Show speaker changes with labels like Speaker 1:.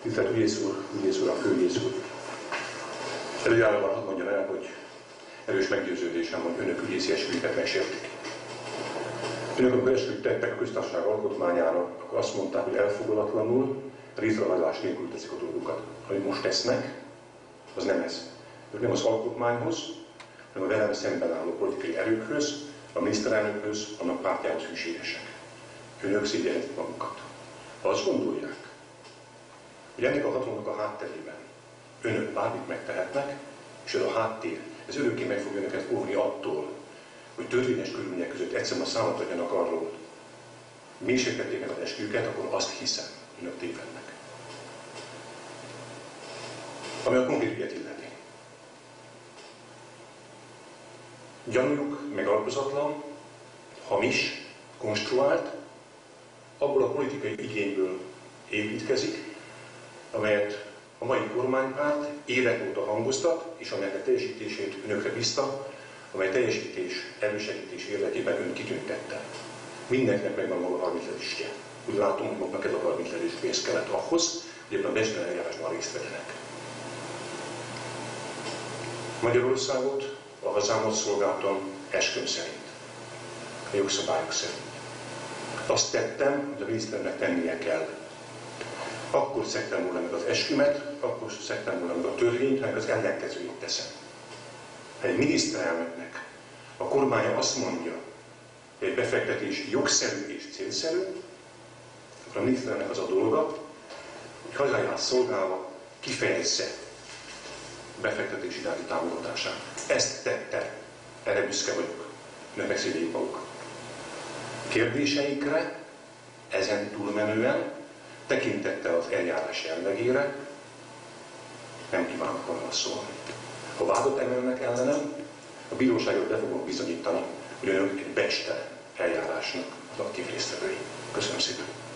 Speaker 1: Tisztelt ügyész úr, a főügyész úr. Előjáróban hadd mondjam el, hogy erős meggyőződésem, hogy önök ügyészi esküjüket megsértik. Önök, amikor esküjt tettek a köztársaság alkotmányára, akkor azt mondták, hogy elfogadatlanul, részrehajlás nélkül teszik a dolgokat. Amit most tesznek, az nem ez. Ők nem az alkotmányhoz, hanem a velem szemben álló politikai erőkhöz, a miniszterelnökhöz, annak pártjához hűségesek. Önök szégyelhetik magukat. Ha azt gondolják, hogy ennek a hatalomnak a hátterében önök bármit megtehetnek, és ez a háttér, ez örökké meg fogja önöket óvni attól, hogy törvényes körülmények között egyszerűen számot adjanak arról, mi sértették meg az esküjüket, akkor azt hiszem, önök tévednek. Ami a konkrét ügyet illeti. Gyanújuk megalapozatlan, hamis, konstruált, abból a politikai igényből építkezik, amelyet a mai kormánypárt évek óta hangoztat, és amelynek teljesítését önökre bízta, amely teljesítés, elősegítés érdekében ön kitüntette. Mindenkinek megvan maga 30 listje. Úgy látom, hogy magnak ez a 30 pénz kellett ahhoz, hogy ebben a becslő eljárásban részt vegyenek. Magyarországot, a hazámat szolgáltam esküm szerint, a jogszabályok szerint. Azt tettem, hogy a miniszternek tennie kell. Akkor szektem volna meg az eskümet, akkor szektem volna meg a törvényt, hanem az ellenkezőjét teszem. Ha egy miniszterelnöknek a kormánya azt mondja, hogy egy befektetés jogszerű és célszerű, akkor a miniszterelnök az a dolga, hogy hazáját szolgálva kifejezze befektetés iránti támogatását. Ezt tette, erre büszke vagyok. Önök megszégyeljék magukat. Kérdéseikre ezen túlmenően tekintettel az eljárás jellegére nem kívánok válaszolni. Ha vádat emelnek ellenem, a bíróságot be fogom bizonyítani, hogy önök egy becstelen eljárásnak az aktív résztvevői. Köszönöm szépen!